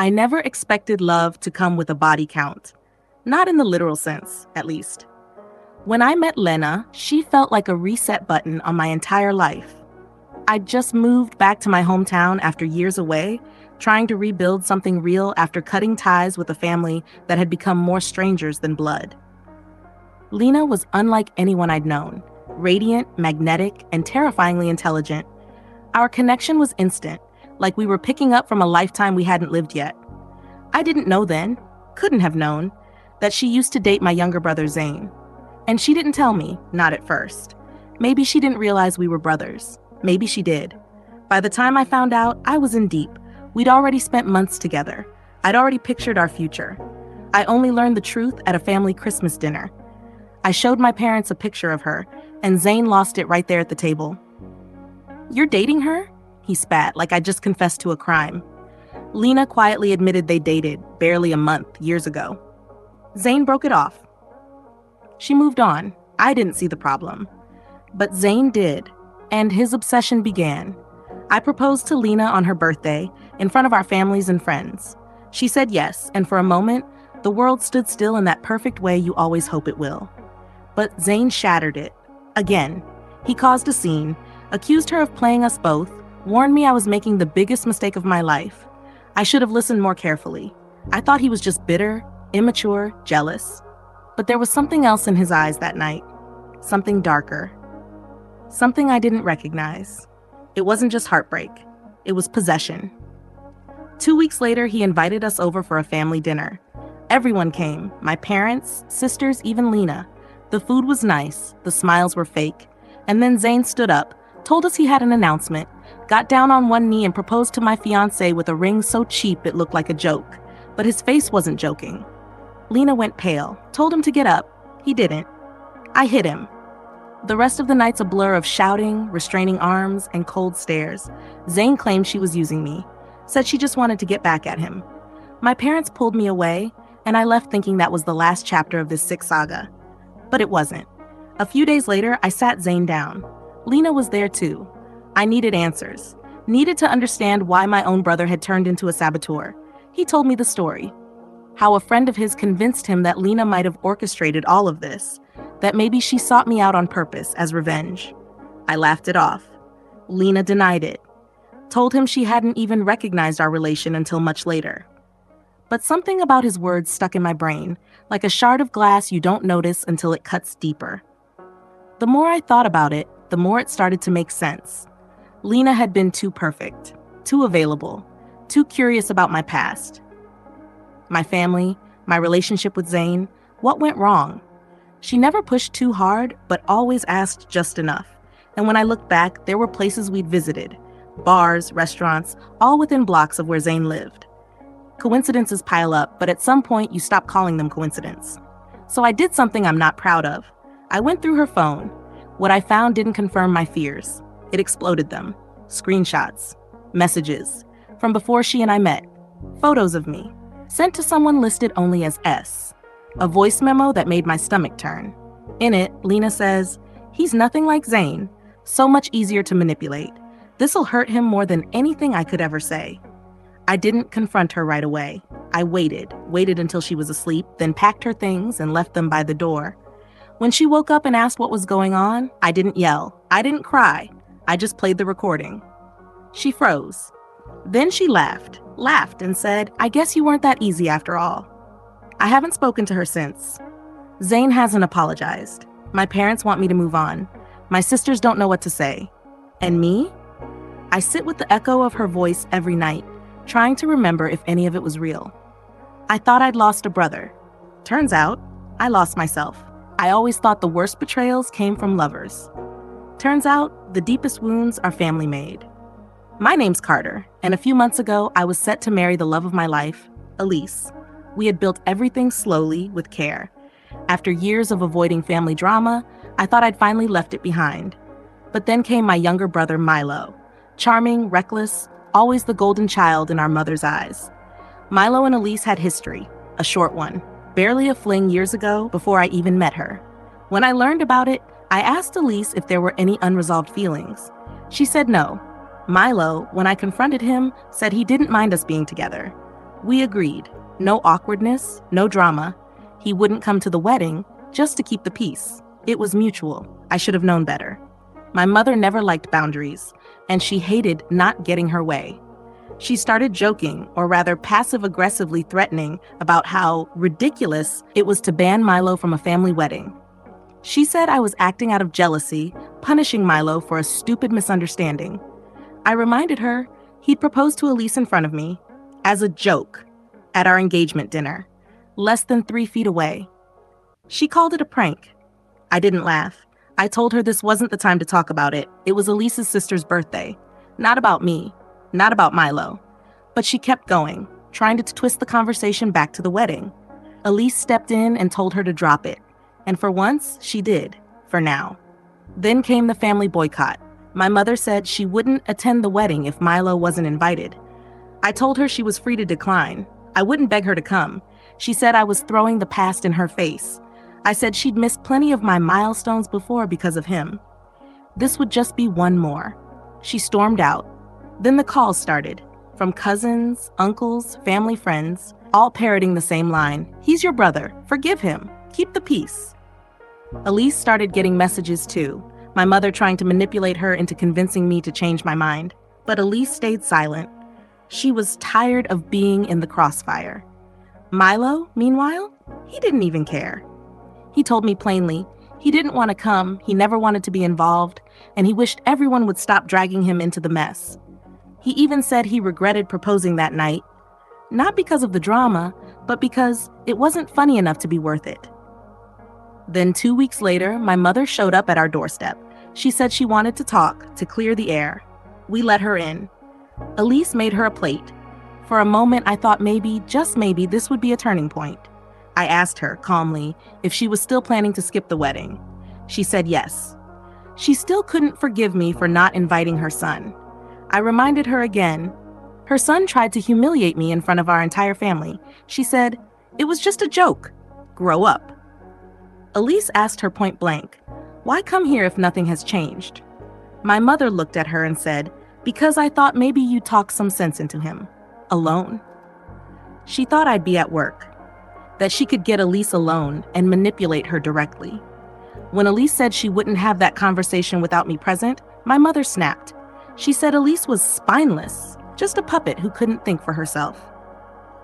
I never expected love to come with a body count. Not in the literal sense, at least. When I met Lena, she felt like a reset button on my entire life. I'd just moved back to my hometown after years away, trying to rebuild something real after cutting ties with a family that had become more strangers than blood. Lena was unlike anyone I'd known, radiant, magnetic, and terrifyingly intelligent. Our connection was instant, like we were picking up from a lifetime we hadn't lived yet. I didn't know then, couldn't have known, that she used to date my younger brother Zane. And she didn't tell me, not at first. Maybe she didn't realize we were brothers. Maybe she did. By the time I found out, I was in deep. We'd already spent months together. I'd already pictured our future. I only learned the truth at a family Christmas dinner. I showed my parents a picture of her, and Zane lost it right there at the table. "You're dating her?" He spat, like I just confessed to a crime. Lena quietly admitted they dated, barely a month, years ago. Zane broke it off. She moved on. I didn't see the problem. But Zane did, and his obsession began. I proposed to Lena on her birthday, in front of our families and friends. She said yes, and for a moment, the world stood still in that perfect way you always hope it will. But Zane shattered it. Again. He caused a scene, accused her of playing us both, warned me I was making the biggest mistake of my life. I should have listened more carefully. I thought he was just bitter, immature, jealous. But there was something else in his eyes that night. Something darker. Something I didn't recognize. It wasn't just heartbreak. It was possession. 2 weeks later, he invited us over for a family dinner. Everyone came, my parents, sisters, even Lena. The food was nice, the smiles were fake. And then Zane stood up, told us he had an announcement, got down on one knee and proposed to my fiancée with a ring so cheap it looked like a joke. But his face wasn't joking. Lena went pale, told him to get up. He didn't. I hit him. The rest of the night's a blur of shouting, restraining arms, and cold stares. Zane claimed she was using me, said she just wanted to get back at him. My parents pulled me away, and I left thinking that was the last chapter of this sick saga. But it wasn't. A few days later, I sat Zane down. Lena was there too. I needed answers. Needed to understand why my own brother had turned into a saboteur. He told me the story. How a friend of his convinced him that Lena might have orchestrated all of this, that maybe she sought me out on purpose as revenge. I laughed it off. Lena denied it. Told him she hadn't even recognized our relation until much later. But something about his words stuck in my brain, like a shard of glass you don't notice until it cuts deeper. The more I thought about it, the more it started to make sense. Lena had been too perfect, too available, too curious about my past. My family, my relationship with Zane, what went wrong? She never pushed too hard, but always asked just enough. And when I look back, there were places we'd visited, bars, restaurants, all within blocks of where Zane lived. Coincidences pile up, but at some point you stop calling them coincidence. So I did something I'm not proud of. I went through her phone. What I found didn't confirm my fears. It exploded them. Screenshots, messages, from before she and I met, photos of me, sent to someone listed only as S. A voice memo that made my stomach turn. In it, Lena says, "He's nothing like Zane. So much easier to manipulate. This'll hurt him more than anything I could ever say." I didn't confront her right away. I waited until she was asleep, then packed her things and left them by the door. When she woke up and asked what was going on, I didn't yell. I didn't cry. I just played the recording. She froze. Then she laughed and said, "I guess you weren't that easy after all." I haven't spoken to her since. Zane hasn't apologized. My parents want me to move on. My sisters don't know what to say. And me? I sit with the echo of her voice every night, trying to remember if any of it was real. I thought I'd lost a brother. Turns out, I lost myself. I always thought the worst betrayals came from lovers. Turns out, the deepest wounds are family-made. My name's Carter, and a few months ago, I was set to marry the love of my life, Elise. We had built everything slowly, with care. After years of avoiding family drama, I thought I'd finally left it behind. But then came my younger brother, Milo. Charming, reckless, always the golden child in our mother's eyes. Milo and Elise had history, a short one, barely a fling years ago before I even met her. When I learned about it, I asked Elise if there were any unresolved feelings. She said no. Milo, when I confronted him, said he didn't mind us being together. We agreed. No awkwardness, no drama. He wouldn't come to the wedding just to keep the peace. It was mutual. I should have known better. My mother never liked boundaries, and she hated not getting her way. She started joking, or rather passive-aggressively threatening, about how ridiculous it was to ban Milo from a family wedding. She said I was acting out of jealousy, punishing Milo for a stupid misunderstanding. I reminded her he'd proposed to Elise in front of me, as a joke, at our engagement dinner, less than 3 feet away. She called it a prank. I didn't laugh. I told her this wasn't the time to talk about it. It was Elise's sister's birthday. Not about me. Not about Milo. But she kept going, trying to twist the conversation back to the wedding. Elise stepped in and told her to drop it. And for once, she did, for now. Then came the family boycott. My mother said she wouldn't attend the wedding if Milo wasn't invited. I told her she was free to decline. I wouldn't beg her to come. She said I was throwing the past in her face. I said she'd missed plenty of my milestones before because of him. This would just be one more. She stormed out. Then the calls started, from cousins, uncles, family friends, all parroting the same line. He's your brother. Forgive him. Keep the peace. Elise started getting messages too, my mother trying to manipulate her into convincing me to change my mind. But Elise stayed silent. She was tired of being in the crossfire. Milo, meanwhile, he didn't even care. He told me plainly he didn't want to come, he never wanted to be involved, and he wished everyone would stop dragging him into the mess. He even said he regretted proposing that night, not because of the drama, but because it wasn't funny enough to be worth it. Then 2 weeks later, my mother showed up at our doorstep. She said she wanted to talk, to clear the air. We let her in. Elise made her a plate. For a moment, I thought maybe, just maybe, this would be a turning point. I asked her, calmly, if she was still planning to skip the wedding. She said yes. She still couldn't forgive me for not inviting her son. I reminded her again. Her son tried to humiliate me in front of our entire family. She said, "It was just a joke. Grow up." Elise asked her point blank, "Why come here if nothing has changed?" My mother looked at her and said, "Because I thought maybe you'd talk some sense into him. Alone." She thought I'd be at work, that she could get Elise alone and manipulate her directly. When Elise said she wouldn't have that conversation without me present, my mother snapped. She said Elise was spineless, just a puppet who couldn't think for herself.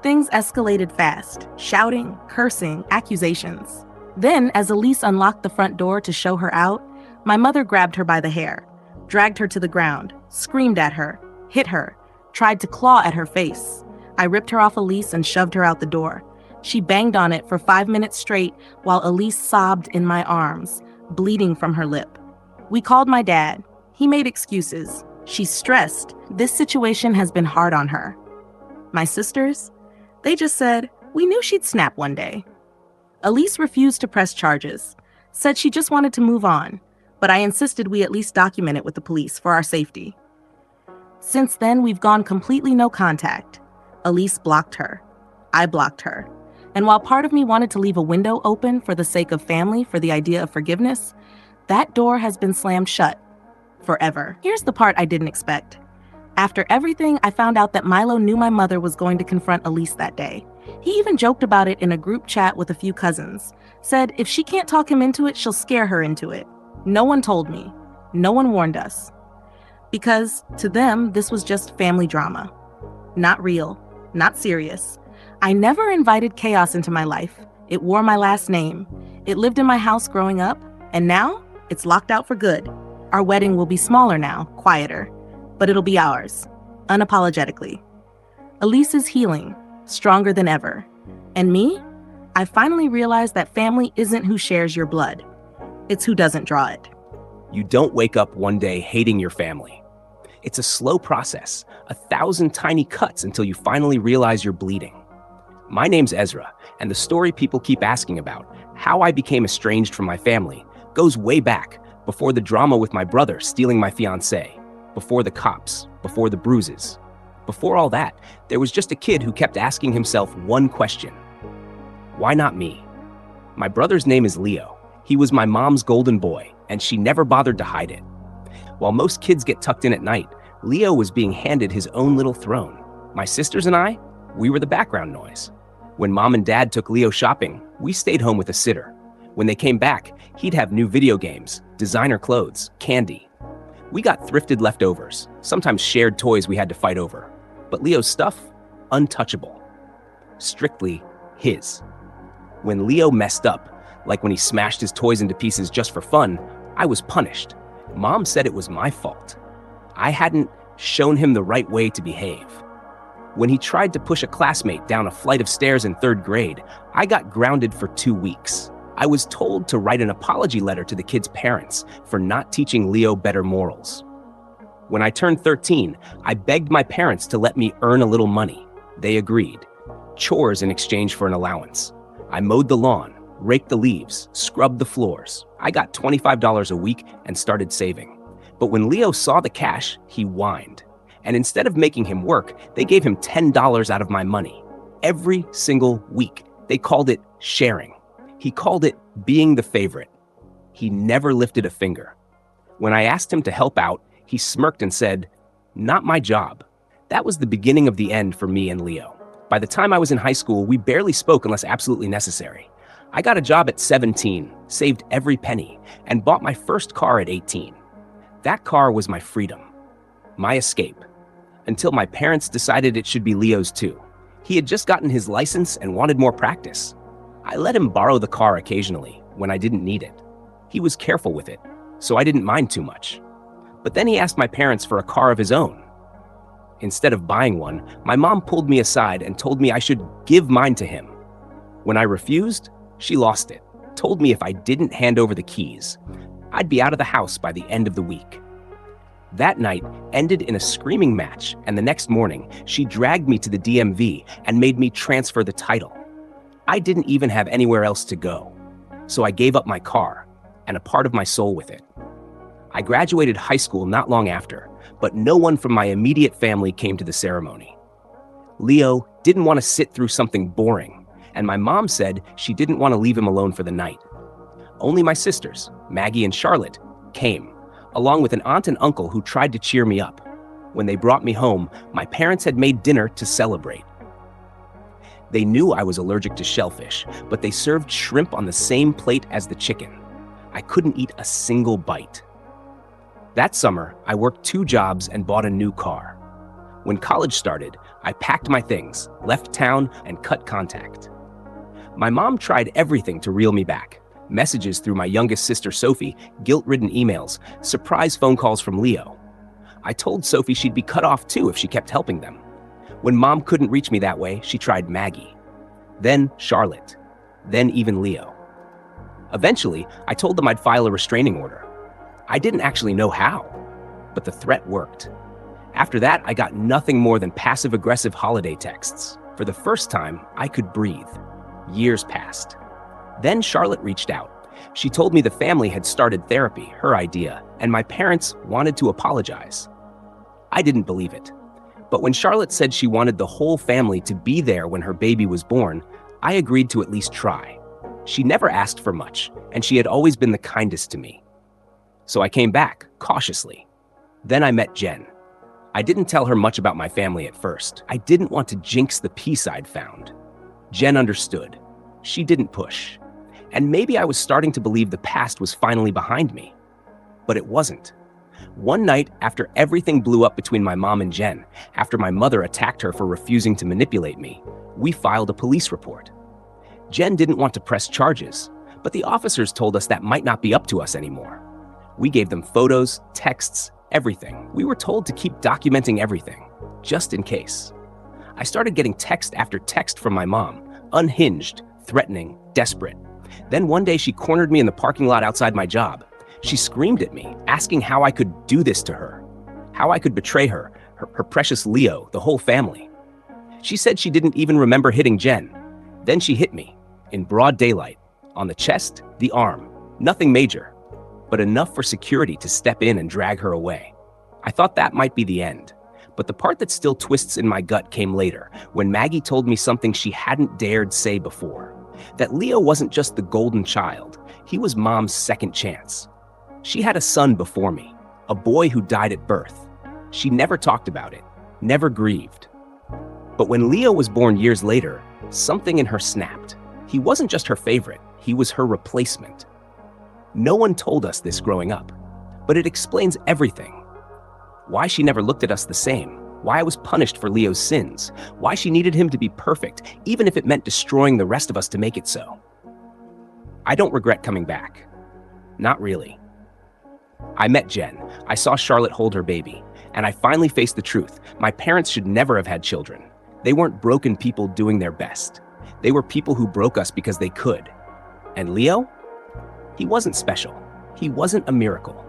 Things escalated fast, shouting, cursing, accusations. Then, as Elise unlocked the front door to show her out, my mother grabbed her by the hair, dragged her to the ground, screamed at her, hit her, tried to claw at her face. I ripped her off Elise and shoved her out the door. She banged on it for 5 minutes straight while Elise sobbed in my arms, bleeding from her lip. We called my dad. He made excuses. She's stressed. This situation has been hard on her. My sisters? They just said, we knew she'd snap one day. Elise refused to press charges, said she just wanted to move on, but I insisted we at least document it with the police for our safety. Since then, we've gone completely no contact. Elise blocked her. I blocked her. And while part of me wanted to leave a window open for the sake of family, for the idea of forgiveness, that door has been slammed shut. Forever. Here's the part I didn't expect. After everything, I found out that Milo knew my mother was going to confront Elise that day. He even joked about it in a group chat with a few cousins. Said if she can't talk him into it, she'll scare her into it. No one told me. No one warned us. Because to them, this was just family drama. Not real. Not serious. I never invited chaos into my life. It wore my last name. It lived in my house growing up, and now it's locked out for good. Our wedding will be smaller now, quieter, but it'll be ours, unapologetically. Elise is healing, stronger than ever. And me? I finally realized that family isn't who shares your blood. It's who doesn't draw it. You don't wake up one day hating your family. It's a slow process, 1,000 tiny cuts until you finally realize you're bleeding. My name's Ezra, and the story people keep asking about, how I became estranged from my family, goes way back, before the drama with my brother stealing my fiancée, before the cops, before the bruises. Before all that, there was just a kid who kept asking himself one question. Why not me? My brother's name is Leo. He was my mom's golden boy, and she never bothered to hide it. While most kids get tucked in at night, Leo was being handed his own little throne. My sisters and I, We were the background noise. When mom and dad took Leo shopping, we stayed home with a sitter. When they came back, he'd have new video games, designer clothes, candy. We got thrifted leftovers, sometimes shared toys we had to fight over. But Leo's stuff, untouchable. Strictly his. When Leo messed up, like when he smashed his toys into pieces just for fun, I was punished. Mom said it was my fault. I hadn't shown him the right way to behave. When he tried to push a classmate down a flight of stairs in 3rd grade, I got grounded for 2 weeks. I was told to write an apology letter to the kid's parents for not teaching Leo better morals. When I turned 13, I begged my parents to let me earn a little money. They agreed. Chores in exchange for an allowance. I mowed the lawn, raked the leaves, scrubbed the floors. I got $25 a week and started saving. But when Leo saw the cash, he whined. And instead of making him work, they gave him $10 out of my money. Every single week. They called it sharing. He called it being the favorite. He never lifted a finger. When I asked him to help out, he smirked and said, "Not my job." That was the beginning of the end for me and Leo. By the time I was in high school, we barely spoke unless absolutely necessary. I got a job at 17, saved every penny, and bought my first car at 18. That car was my freedom, my escape, until my parents decided it should be Leo's too. He had just gotten his license and wanted more practice. I let him borrow the car occasionally when I didn't need it. He was careful with it, so I didn't mind too much. But then he asked my parents for a car of his own. Instead of buying one, my mom pulled me aside and told me I should give mine to him. When I refused, she lost it, told me if I didn't hand over the keys, I'd be out of the house by the end of the week. That night ended in a screaming match, and the next morning, she dragged me to the DMV and made me transfer the title. I didn't even have anywhere else to go, so I gave up my car and a part of my soul with it. I graduated high school not long after, but no one from my immediate family came to the ceremony. Leo didn't want to sit through something boring, and my mom said she didn't want to leave him alone for the night. Only my sisters, Maggie and Charlotte, came, along with an aunt and uncle who tried to cheer me up. When they brought me home, my parents had made dinner to celebrate. They knew I was allergic to shellfish, but they served shrimp on the same plate as the chicken. I couldn't eat a single bite. That summer, I worked 2 jobs and bought a new car. When college started, I packed my things, left town, and cut contact. My mom tried everything to reel me back. Messages through my youngest sister Sophie, guilt-ridden emails, surprise phone calls from Leo. I told Sophie she'd be cut off too if she kept helping them. When mom couldn't reach me that way, she tried Maggie. Then Charlotte. Then even Leo. Eventually, I told them I'd file a restraining order. I didn't actually know how, but the threat worked. After that, I got nothing more than passive-aggressive holiday texts. For the first time, I could breathe. Years passed. Then Charlotte reached out. She told me the family had started therapy, her idea, and my parents wanted to apologize. I didn't believe it. But when Charlotte said she wanted the whole family to be there when her baby was born, I agreed to at least try. She never asked for much, and she had always been the kindest to me. So I came back, cautiously. Then I met Jen. I didn't tell her much about my family at first. I didn't want to jinx the peace I'd found. Jen understood. She didn't push. And maybe I was starting to believe the past was finally behind me. But it wasn't. One night, after everything blew up between my mom and Jen, after my mother attacked her for refusing to manipulate me, we filed a police report. Jen didn't want to press charges, but the officers told us that might not be up to us anymore. We gave them photos, texts, everything. We were told to keep documenting everything, just in case. I started getting text after text from my mom, unhinged, threatening, desperate. Then one day she cornered me in the parking lot outside my job. She screamed at me, asking how I could do this to her, how I could betray her precious Leo, the whole family. She said she didn't even remember hitting Jen. Then she hit me, in broad daylight, on the chest, the arm, nothing major, but enough for security to step in and drag her away. I thought that might be the end, but the part that still twists in my gut came later, when Maggie told me something she hadn't dared say before, that Leo wasn't just the golden child, he was mom's second chance. She had a son before me, a boy who died at birth. She never talked about it, never grieved. But when Leo was born years later, something in her snapped. He wasn't just her favorite, he was her replacement. No one told us this growing up, but it explains everything. Why she never looked at us the same, why I was punished for Leo's sins, why she needed him to be perfect, even if it meant destroying the rest of us to make it so. I don't regret coming back. Not really. I met Jen, I saw Charlotte hold her baby, and I finally faced the truth. My parents should never have had children. They weren't broken people doing their best. They were people who broke us because they could. And Leo? He wasn't special. He wasn't a miracle.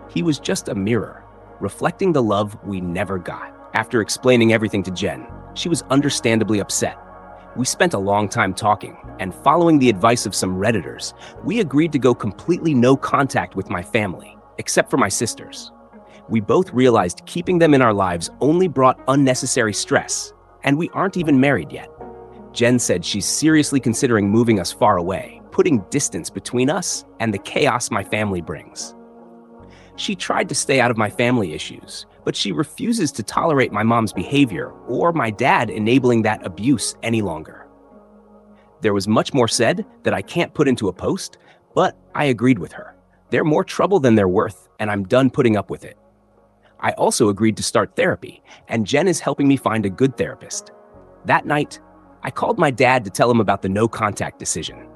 He was just a mirror, reflecting the love we never got. After explaining everything to Jen, she was understandably upset. We spent a long time talking, and following the advice of some Redditors, we agreed to go completely no contact with my family, except for my sisters. We both realized keeping them in our lives only brought unnecessary stress, and we aren't even married yet. Jen said she's seriously considering moving us far away, putting distance between us and the chaos my family brings. She tried to stay out of my family issues, but she refuses to tolerate my mom's behavior or my dad enabling that abuse any longer. There was much more said that I can't put into a post, but I agreed with her. They're more trouble than they're worth, and I'm done putting up with it. I also agreed to start therapy, and Jen is helping me find a good therapist. That night, I called my dad to tell him about the no-contact decision.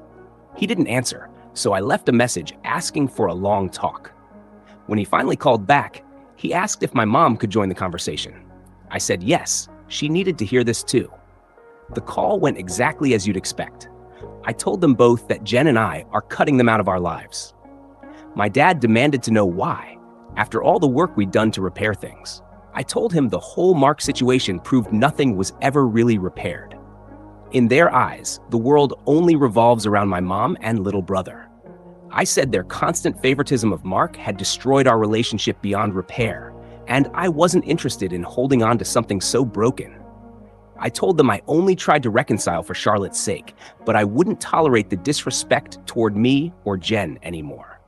He didn't answer, so I left a message asking for a long talk. When he finally called back, he asked if my mom could join the conversation. I said yes, she needed to hear this too. The call went exactly as you'd expect. I told them both that Jen and I are cutting them out of our lives. My dad demanded to know why, after all the work we'd done to repair things. I told him the whole Mark situation proved nothing was ever really repaired. In their eyes, the world only revolves around my mom and little brother. I said their constant favoritism of Mark had destroyed our relationship beyond repair, and I wasn't interested in holding on to something so broken. I told them I only tried to reconcile for Charlotte's sake, but I wouldn't tolerate the disrespect toward me or Jen anymore.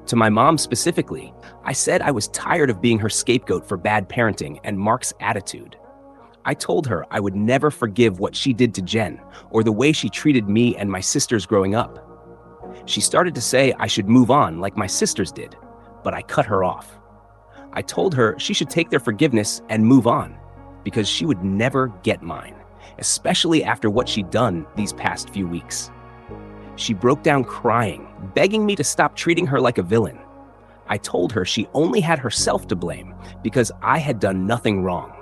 To my mom specifically, I said I was tired of being her scapegoat for bad parenting and Mark's attitude. I told her I would never forgive what she did to Jen or the way she treated me and my sisters growing up. She started to say I should move on like my sisters did, but I cut her off. I told her she should take their forgiveness and move on because she would never get mine, especially after what she'd done these past few weeks. She broke down crying, begging me to stop treating her like a villain. I told her she only had herself to blame because I had done nothing wrong.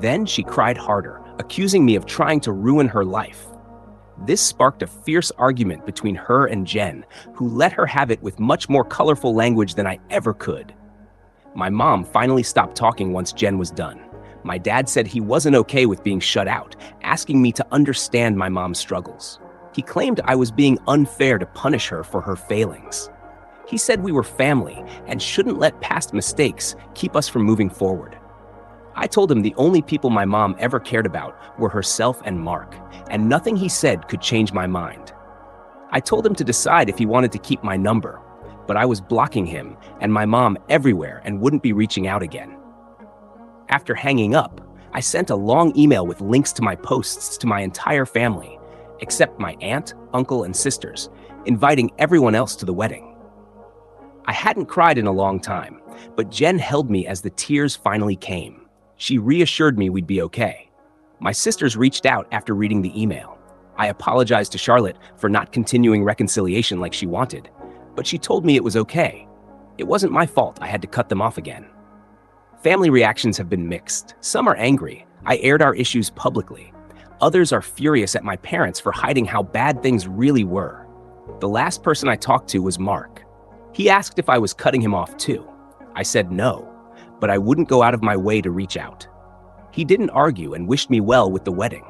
Then she cried harder, accusing me of trying to ruin her life. This sparked a fierce argument between her and Jen, who let her have it with much more colorful language than I ever could. My mom finally stopped talking once Jen was done. My dad said he wasn't okay with being shut out, asking me to understand my mom's struggles. He claimed I was being unfair to punish her for her failings. He said we were family and shouldn't let past mistakes keep us from moving forward. I told him the only people my mom ever cared about were herself and Mark, and nothing he said could change my mind. I told him to decide if he wanted to keep my number, but I was blocking him and my mom everywhere and wouldn't be reaching out again. After hanging up, I sent a long email with links to my posts to my entire family, except my aunt, uncle, and sisters, inviting everyone else to the wedding. I hadn't cried in a long time, but Jen held me as the tears finally came. She reassured me we'd be okay. My sisters reached out after reading the email. I apologized to Charlotte for not continuing reconciliation like she wanted, but she told me it was okay. It wasn't my fault I had to cut them off again. Family reactions have been mixed. Some are angry. I aired our issues publicly. Others are furious at my parents for hiding how bad things really were. The last person I talked to was Mark. He asked if I was cutting him off too. I said no, but I wouldn't go out of my way to reach out. He didn't argue and wished me well with the wedding.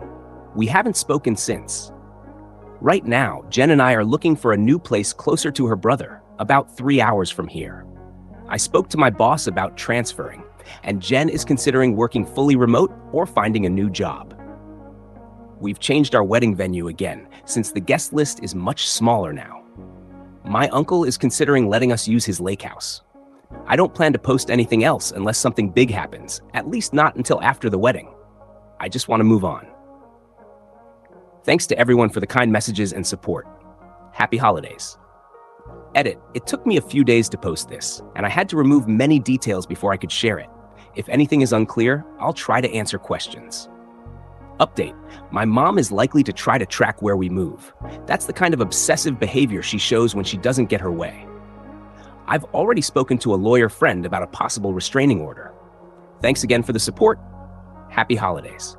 We haven't spoken since. Right now, Jen and I are looking for a new place closer to her brother, about 3 hours from here. I spoke to my boss about transferring, and Jen is considering working fully remote or finding a new job. We've changed our wedding venue again, since the guest list is much smaller now. My uncle is considering letting us use his lake house. I don't plan to post anything else unless something big happens, at least not until after the wedding. I just want to move on. Thanks to everyone for the kind messages and support. Happy holidays. Edit. It took me a few days to post this, and I had to remove many details before I could share it. If anything is unclear, I'll try to answer questions. Update. My mom is likely to try to track where we move. That's the kind of obsessive behavior she shows when she doesn't get her way. I've already spoken to a lawyer friend about a possible restraining order. Thanks again for the support. Happy holidays.